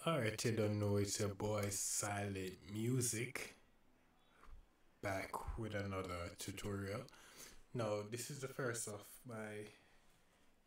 Alright, you don't know it's your boy Silent Music back with another tutorial. Now, this is the first of my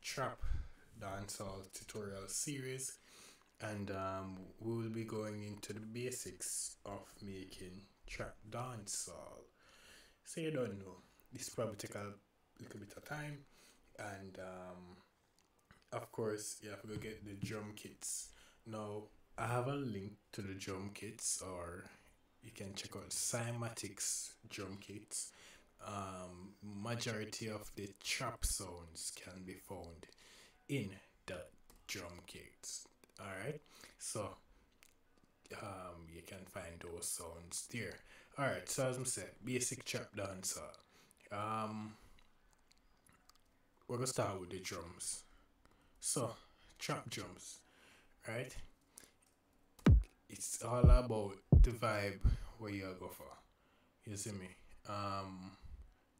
trap dancehall tutorial series, and we will be going into the basics of making trap dancehall. So, you don't know, this probably take a little bit of time, and of course, you have to go get the drum kits. Now, I have a link to the drum kits, or you can check out Cymatics drum kits. Majority of the trap sounds can be found in the drum kits. Alright, so you can find those sounds there. Alright, so as I said, basic trap dancer. We're gonna start with the drums. So, trap drums, right? It's all about the vibe where you go for. You see me?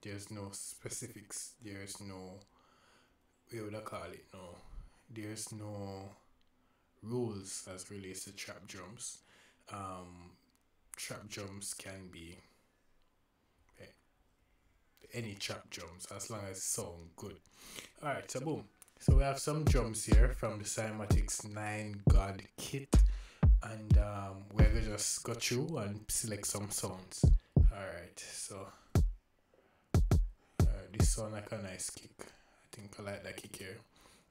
There's no specifics. There's no, what would I call it? No, there's no rules as relates to trap drums. Um, Trap drums can be any trap drums as long as it sound good. Alright, so boom. So we have some drums here from the Cymatics 9 God kit, and we're gonna just go through and select some sounds. Alright, so this sound like a nice kick. I think I like that kick here.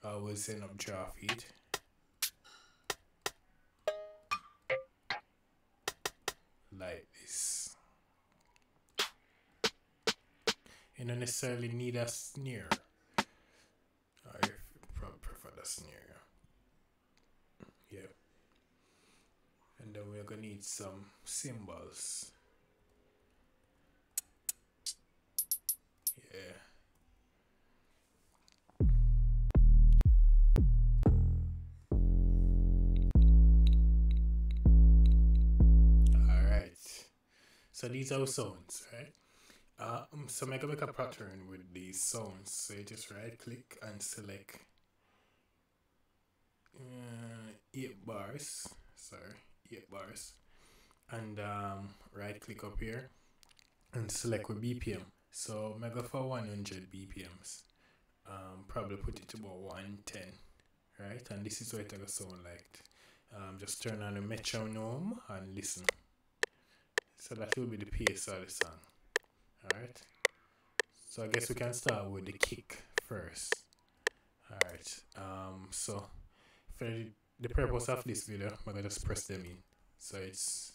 I always end up draw feet. Like this. You don't necessarily need a snare. Or if you probably prefer the snare. Yeah. And then we're gonna need some cymbals. Yeah. Alright. So these are sounds, right? So I'm gonna make a pattern with these sounds. So you just right click and select 8 bars. Sorry, 8 bars. And right click up here and select with BPM. So I'm gonna go for 100 BPMs. Probably put it to about 110. Right? And this is what it's gonna sound like. Just turn on the metronome and listen. So that will be the pace of the song. Alright. So I guess we can start with the kick first. Alright. So for the purpose of this video, I'm gonna just press them in. So it's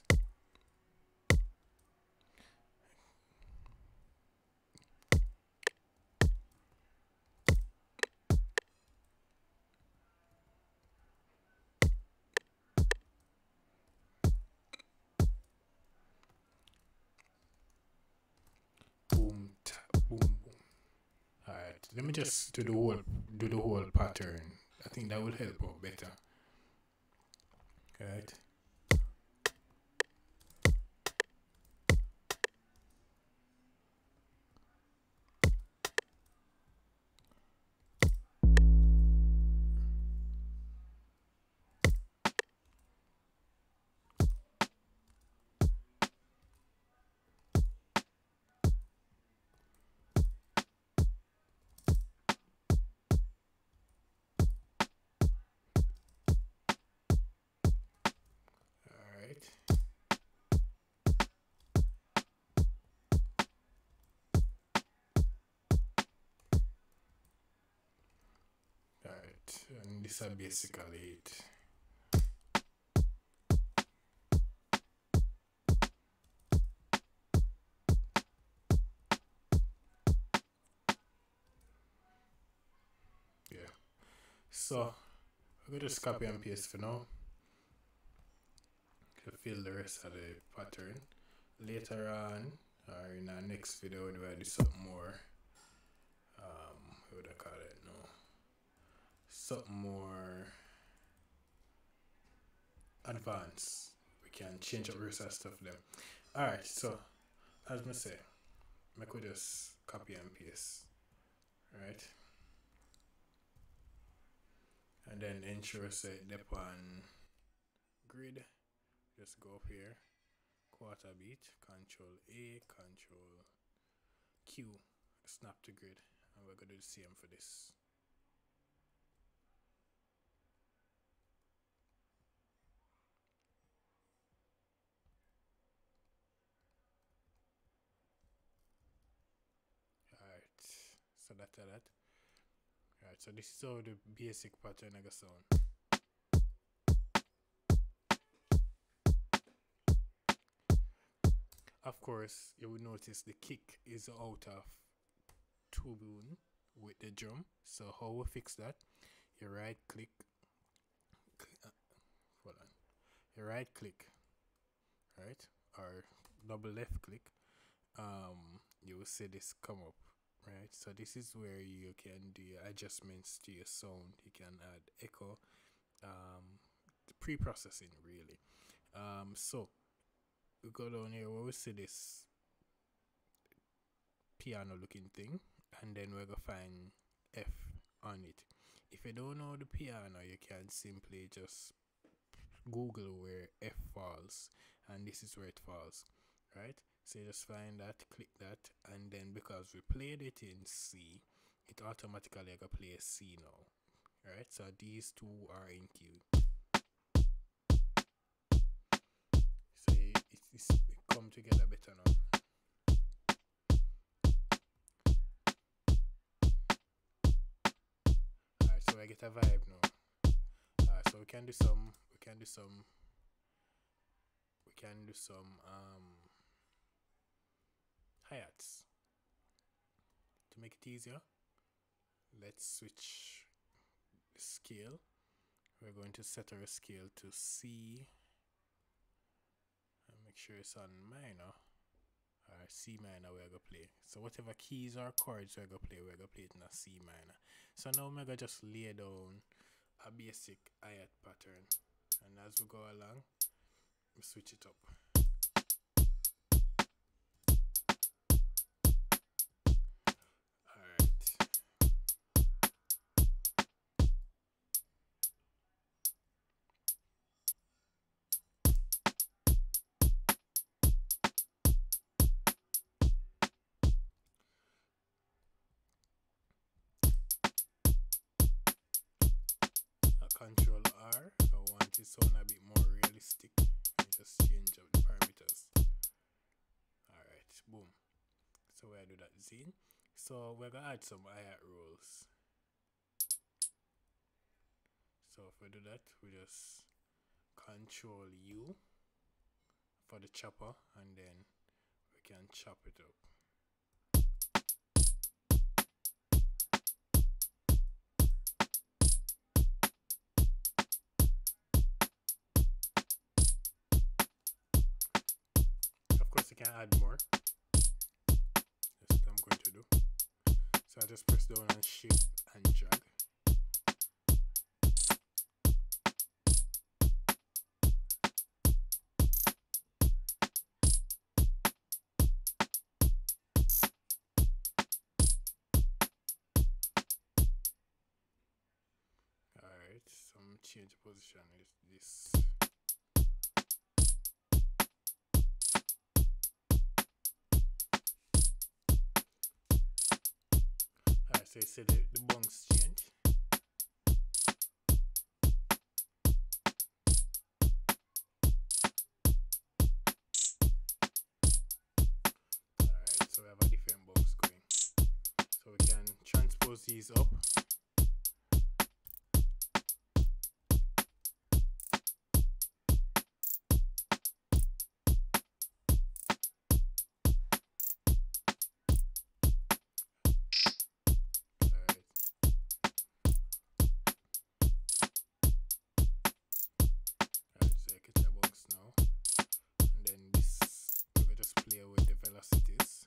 boom tap boom boom. Alright, let me just do the whole pattern. I think that will help out better. Alright. Alright. Alright, and these are basically it. Yeah. So I'm gonna just copy and paste for now. To fill the rest of the pattern. Later on, or in our next video, when we do something more, what would I call it? No, something more advanced. We can change up the rest of stuff there. Alright, so as I say, I could just copy and paste, right? And then ensure say dep on just go up here, quarter beat, Control A, Control Q, snap to grid, and we're gonna do the same for this. Alright, so that. Alright, so this is how the basic pattern I sound. Of course, you will notice the kick is out of tune with the drum. So how we fix that? You right click, hold on. You right click, right, or double left click. You will see this come up, right? So this is where you can do your adjustments to your sound. You can add echo, pre-processing really. So we go down here where we see this piano looking thing, and then we're gonna find F on it. If you don't know the piano, you can simply just Google where F falls, and this is where it falls, right? So you just find that, click that, and then because we played it in C, it automatically gonna play C now, right? So these two are in Q. So it come together better now. Alright, so I get a vibe now. Alright, so we can do some hi-hats. To make it easier, let's switch the scale. We're going to set our scale to C and make sure it's on minor. Alright, C minor we're gonna play. So whatever keys or chords we're gonna play it in a C minor. So now we're gonna just lay down a basic hi-hat pattern, and as we go along, we switch it up. Alright. Control R, I want it to sound a bit more realistic, and just change up the parameters. Alright, boom. So we do that zine. So we're gonna add some hi-hat rolls. So if we do that, we just Control U for the chopper, and then we can chop it up. Of course, you can add more. That's what I'm going to do. So I just press down on shift and drag. Alright, some change position is this. Alright, so you see the bunks change. Alright, so we have a different bunks going. So we can transpose these up. Now, and then this we will just play with the velocities.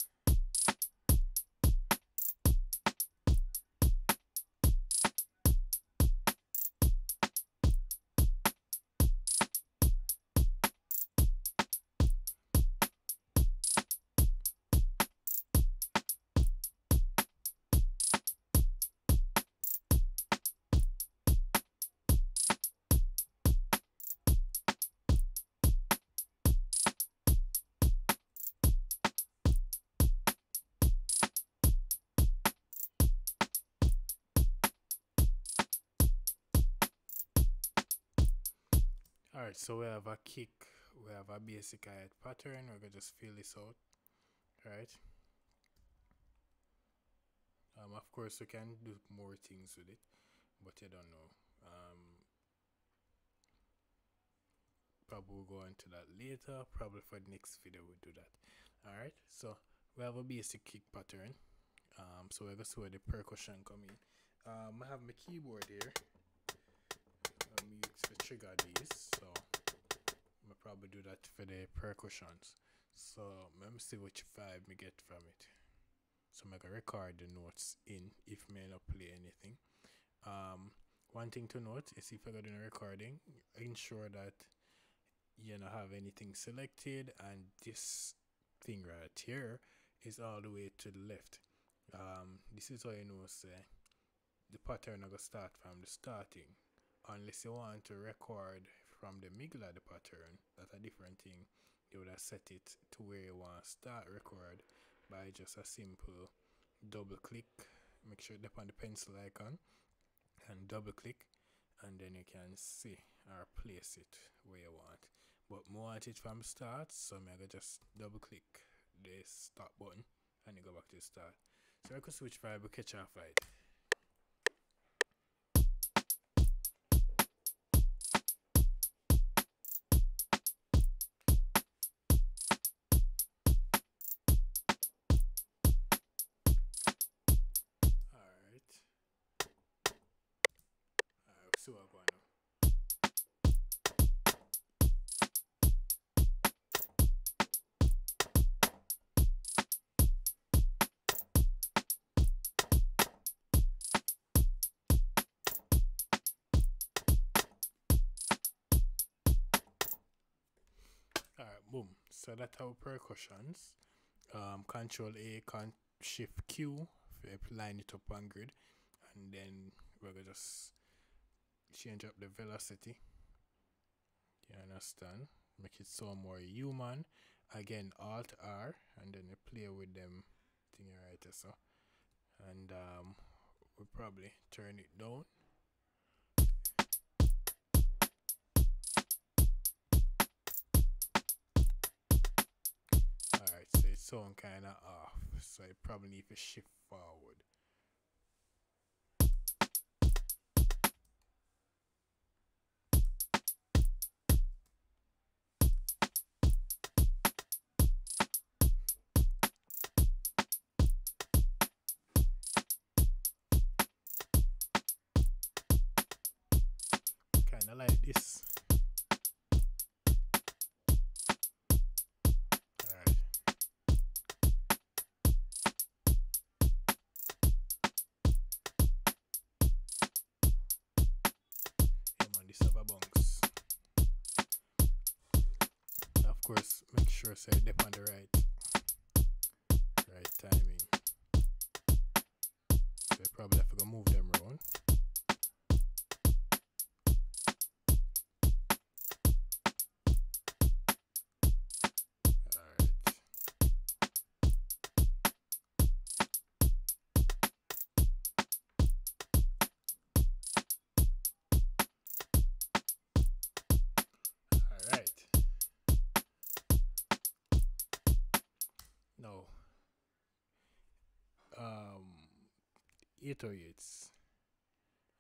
Alright, so we have a kick, we have a basic hi-hat pattern. We're gonna just fill this out, right? Of course, we can do more things with it, but you don't know. Probably we'll go into that later. Probably for the next video we'll do that. Alright, so we have a basic kick pattern. So we're gonna see where the percussion come in. I have my keyboard here. I'm using to trigger these, so I'll probably do that for the percussions. So let me see which vibe me get from it. So I'm gonna record the notes in if me not play anything. One thing to note is if you're doing a recording, ensure that you don't have anything selected, and this thing right here is all the way to the left. This is how you know say the pattern gonna start from the starting. Unless you want to record from the middle of the pattern, that's a different thing. You would have set it to where you want to start record by just a simple double click. Make sure it's on the pencil icon and double click, and then you can see or place it where you want. But I want it from start, so I'm gonna just double click the start button and you go back to the start. So I could switch vibe, catch off right. Alright. Alright, so I'm going now. Alright, boom. So that's our percussions. Control A, Shift Q, line it up on grid, and then we're gonna just change up the velocity. You understand? Make it so more human. Again, Alt R, and then you play with them thing right so. And we'll probably turn it down. Alright, so it sound kinda off, so you probably need to shift forward. Kinda like this. Alright. This have a bunks. Of course, make sure say dip on the right timing. So you probably have to go move them around. Alright. Now, 808s.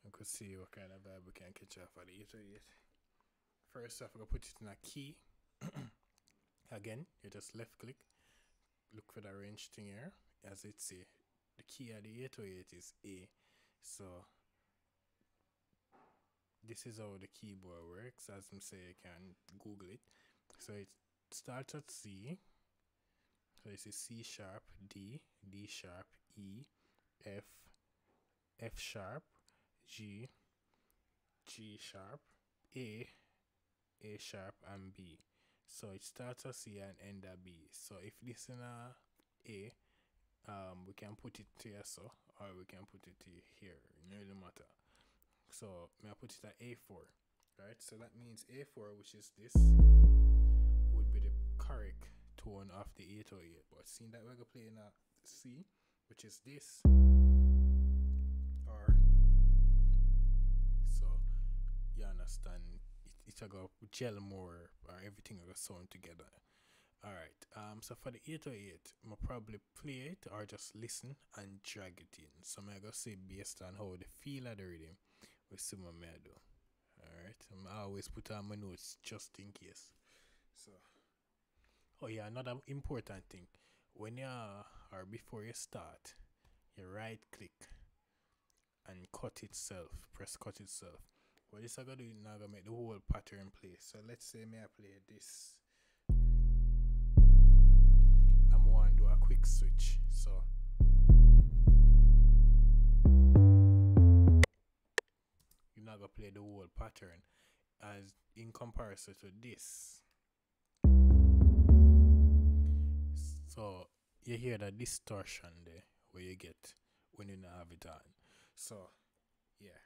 You could see what kind of vibe we can catch off of the 808. First off, I'm going to put it in a key. Again, you just left click. Look for the range thing here. As it say, the key of the 808 is A. So, this is how the keyboard works. As I say, you can Google it. So, it starts at C. So this is C sharp, D, D sharp, E, F, F sharp, G, G sharp, A sharp, and B. So it starts at C and end at B. So if this is a A, we can put it here so, or we can put it here. It doesn't really matter. So I put it at A4, right? So that means A4, which is this, would be the correct tone of the 808. But seeing that we're gonna play in a C, which is this, or so you understand, it it go gel more or everything will sound together. Alright, so for the 808, I'll probably play it or just listen and drag it in. So I'm gonna say based on how the feel of the rhythm, we see what I do. Alright, I always put on my notes just in case. So, oh yeah, another important thing. When you or before you start, you right click and cut itself, press cut itself. What this I gonna do is now gonna make the whole pattern play. So let's say I play this. I'm going to do a quick switch. So you're not gonna play the whole pattern as in comparison to this. So you hear that distortion there where you get when you not have it on. So yeah.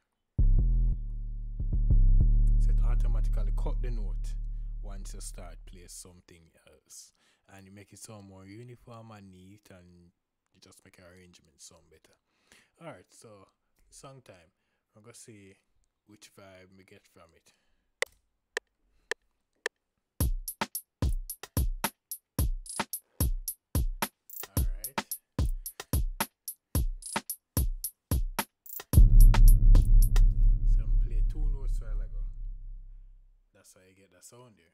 So it automatically cut the note once you start play something else. And you make it sound more uniform and neat, and you just make your arrangement sound better. Alright, so song time. I'm gonna see which vibe we get from it. Alright. So I'm play 2 notes while ago. That's how you get that sound there.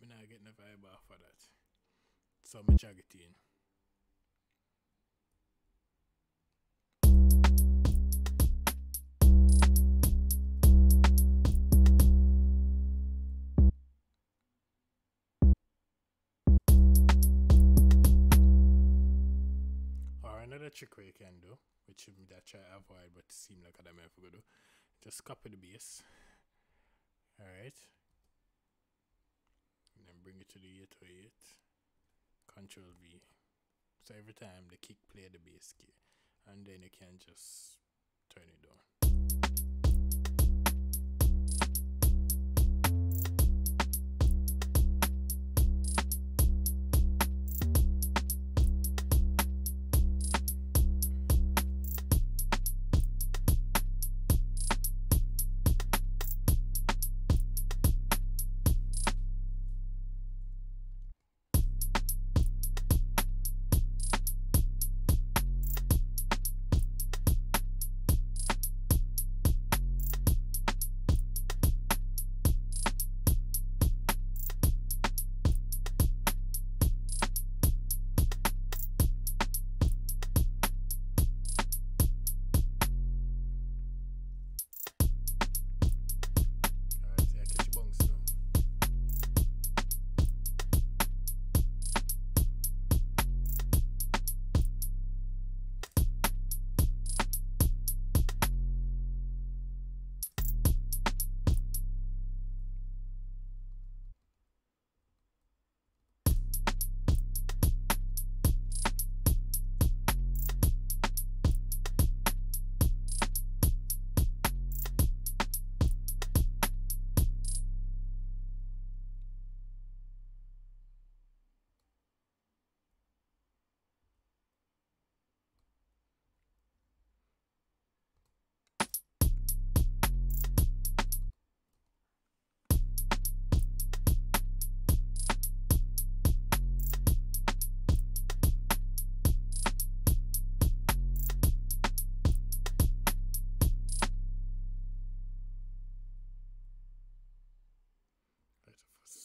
I'm not getting the vibe off of that. So I'm drag it in. Or another trick you can do, which I try to avoid but seem like I might forget to do. Just copy the bass. Alright. And then bring it to the 808. Control V. So every time the kick play the bass key. And then you can just turn it down.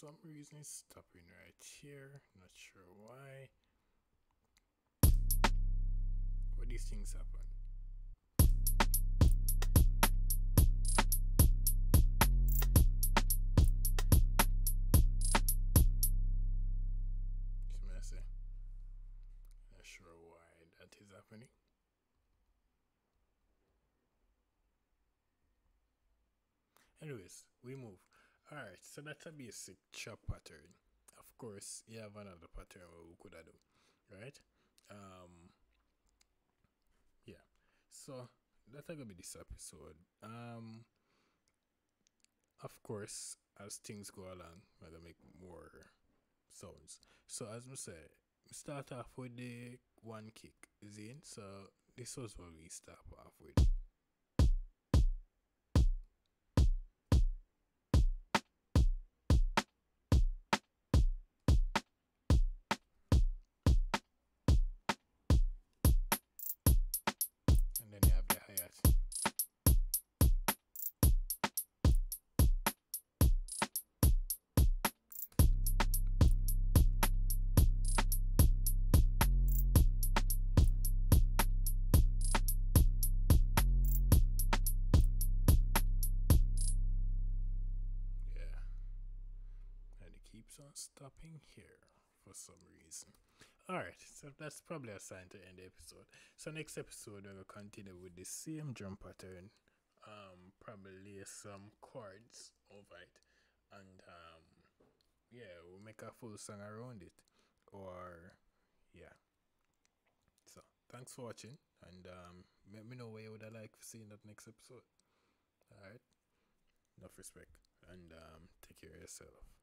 For some reason it's stopping right here. Not sure why. But these things happen. Not sure why that is happening. Anyways, we move. Alright, so that's a basic chop pattern. Of course, you have another pattern where we could do, right? Um, yeah. So that's gonna be this episode. Of course, as things go along, we're gonna make more sounds. So as we say, we start off with the one kick, Zane. So this was what we start off with. And then you have the hi-hat. Yeah. And it keeps on stopping here for some reason. Alright, so that's probably a sign to end the episode. So next episode we're gonna continue with the same drum pattern. Probably some chords over it. And yeah, we'll make a full song around it. Or yeah. So thanks for watching, and let me know where you would like to see in that next episode. Alright. Enough respect. And take care of yourself.